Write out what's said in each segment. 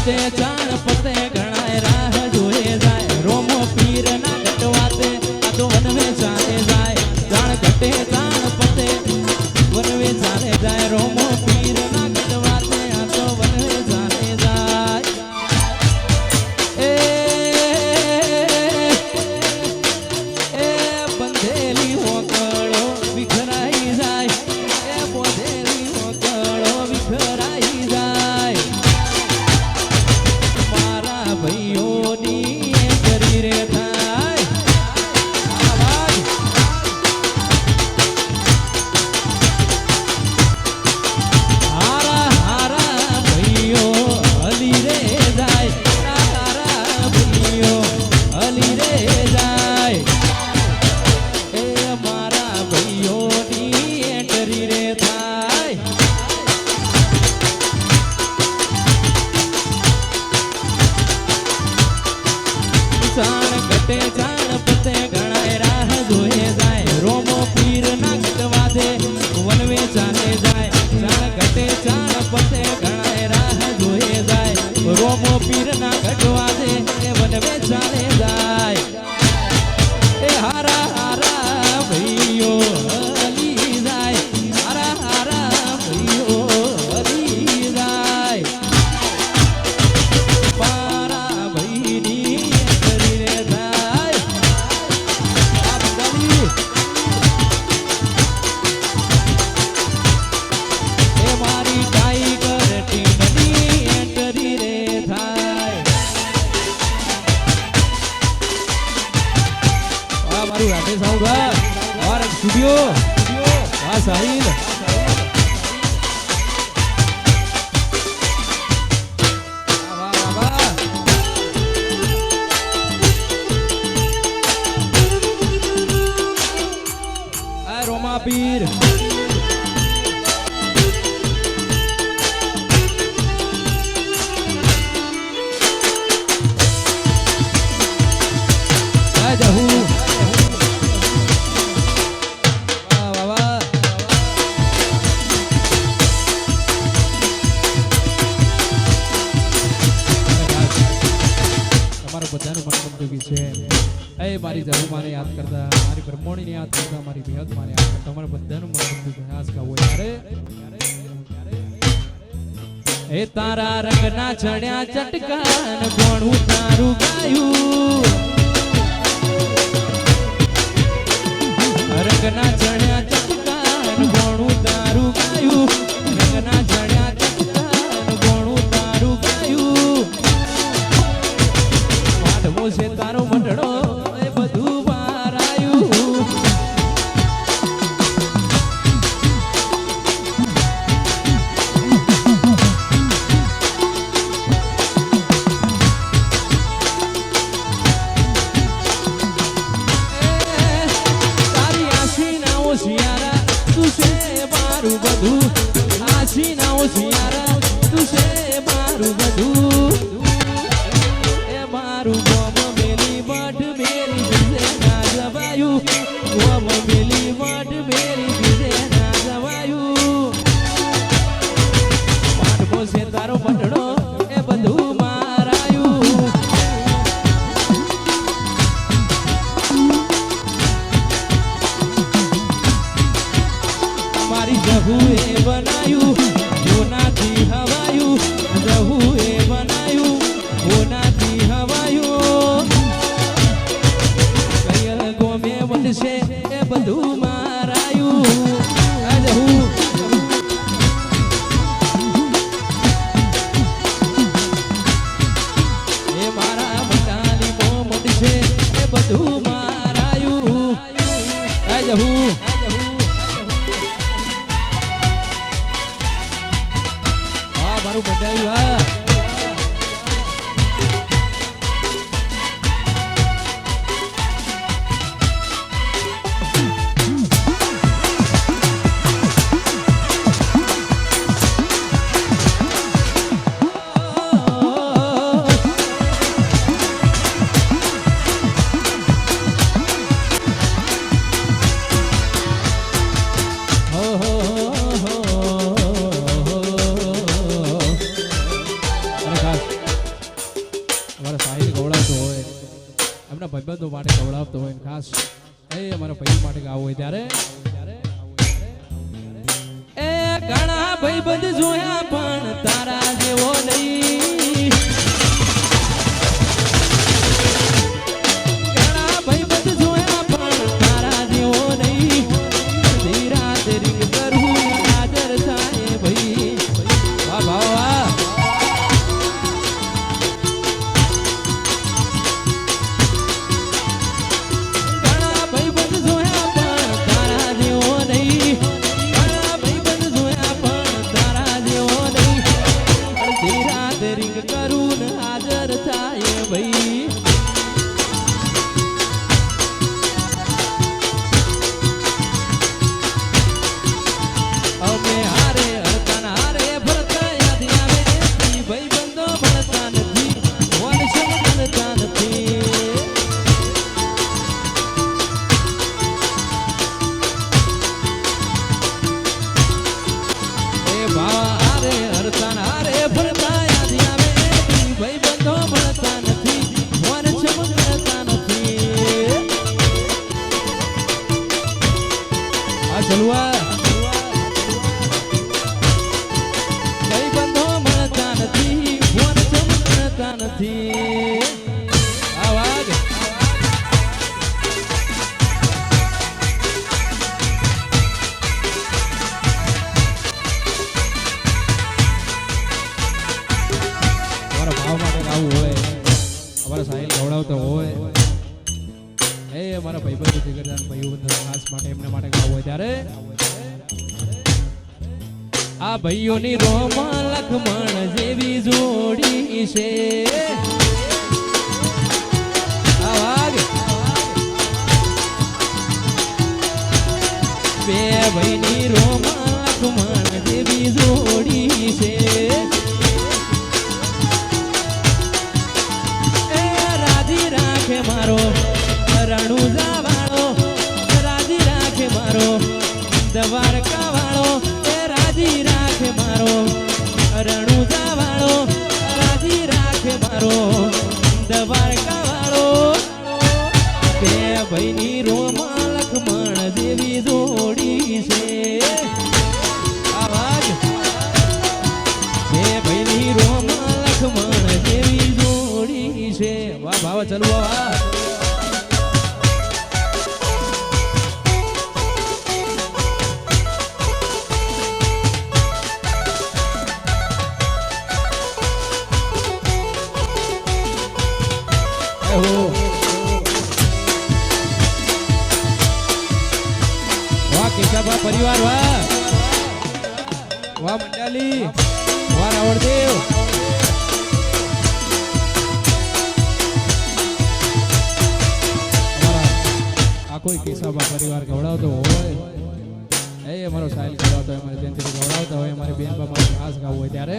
ઘટે ચાણ પતે ગણાય રાહ જોએ જાય રોમો પીર ના ઘટવાતે આ તો વનવે ચાલે જાય જાણ ઘટે ચાણ પતે વનવે ચાલે જાય રોમો પીર ના ઘટવાતે આ તો વનવે ચાલે જાય એ બંધેલી હોકળો વિખરાઈ જાય એ બોધેલી હોકળો વિખરાઈ જાય મારા ભાઈઓની કરી રે થાય હારા હારા ભાઈઓ હલી રે જાય હારા ભાઈઓ હલી રે જાય એ મારા ભાઈઓની કરી રે થાય ચાણ ઘટે ચાણ પતે ગણાય રાહ જોએ જાય રોમો પીર ના ઘટવા દે વનવે ચાલે જાય ચાણ ઘટે ચાણ પતે ગણાય રાહ જોએ જાય રોમો પીર ના ઘટવા દે વનવે ચાલે જાય એ હારા હારા ભાઈઓ હલી જાય હારા હારા ભાઈઓ હલી જાય મારા ભાઈની કરી રે થાય એ મારી ટાઈગર ટીમની એન્ટ્રી રે થાય આ મારું રાધે સાઉન્ડ और स्टूडियो हाँ साहिल रोमा पीर जहू મારી જરૂમાને યાદ કરતા મારી બ્રહ્મોણીને યાદ કરતા મારી વિહતમાને યાદ કરતા તમારા બધાનું મન આજ ગાવો યારે એ તારા રંગના ચણ્યા ચટકાન ભણું તારું ગાયું રંગના ચણ્યા ચટકાન ભણું તારું ગાયું રંગના ચણ્યા ચટકાન ભણું તારું ગાયું વાઢવો છે તારો મંડળો મારું બધાયું એ અમારા ભાઈ માટે ગાવું હોય ત્યારે એ ઘણા ભાઈબંધ જોયા પણ તારા જેવો નહીં ઘણા ભાઈબંધ જોયા પણ તારા જેવો નહીં ધીરા ધીરી કરું હાજર થાય ભાઈ વાહ વાહ વાહ આ ભાઈઓની રોમાં લખમણ જેવી જોડી છે બે ભાઈની રોમાં લખમણ જેવી જોડી છે એ રાજી રાખે મારો રણુજા વાળો રાજી રાખે મારો દ્વારકા વાળો રાજી રાખે મારો રણુજા વાળો રાજી રાખે મારો દ્વારકા વાળો બે ભાઈની રોમાં લખમણ જેવી જોડી છે આવાજ બે ભાઈની રોમાં લખમણ જેવી જોડી છે વાહ ભાવ ચલવો વાહ કેશાભા પરિવાર વાહ વાહ મંડાલી વાહ રાવણદેવ આ કોઈ કેશાભા પરિવાર ગવડાવતો હોય એ અમારો સાહિલ ગવડાવતો હોય અમારે જયંતિ ગવડાવતો હોય અમારી બેન બાપા ખાસ ગાવું હોય ત્યારે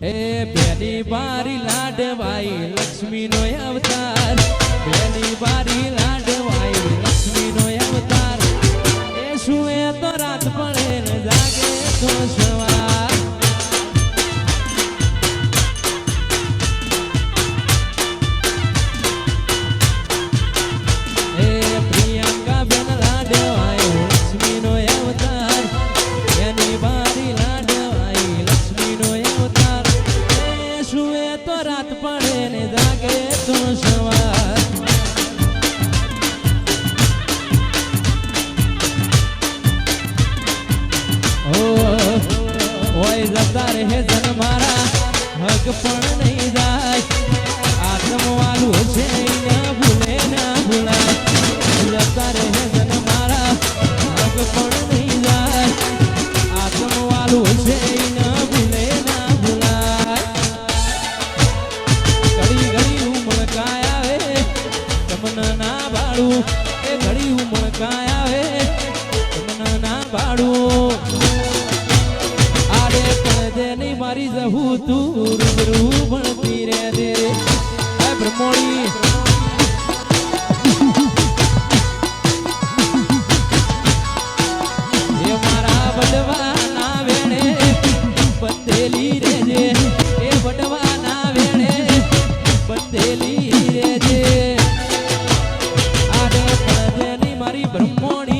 એ બેની બારી લાડવાઈ લક્ષ્મી નો અવતાર બેની બારી લાડવાઈ લક્ષ્મી નો અવતાર એ સુએ તો રાત પડે ને જાગે તો સવાર એ પ્રિયંકા બેન લાડવાઈ લક્ષ્મી નો અવતાર બેની બારી લાડવાઈ લક્ષ્મી નો અવતાર એ સુએ તો રાત પડે ને જાગે તો સવાર ઓય જતા રહે જન મારા હક પણ નહીં જાય આત્મ વાલું છે ના ભૂલે ના ભૂલાય જતા રહે જન મારા હક પણ નહીં જાય આત્મ વાલું છે ના ભૂલે ના ભૂલાય ઘડી ઘડી ઉમળકાય આવે તમને ના બાળું એ ઘડી ઉમળકાય આવે તમને ના બાળું મારી જહું તું રૂબરૂ ભણતી રે દે રે બ્રહ્મોણી એ મારા બડવા ના વેણે બંધેલી રેજે એ બડવા ના વેણે બંધેલી રેજે મારી બ્રહ્મોણી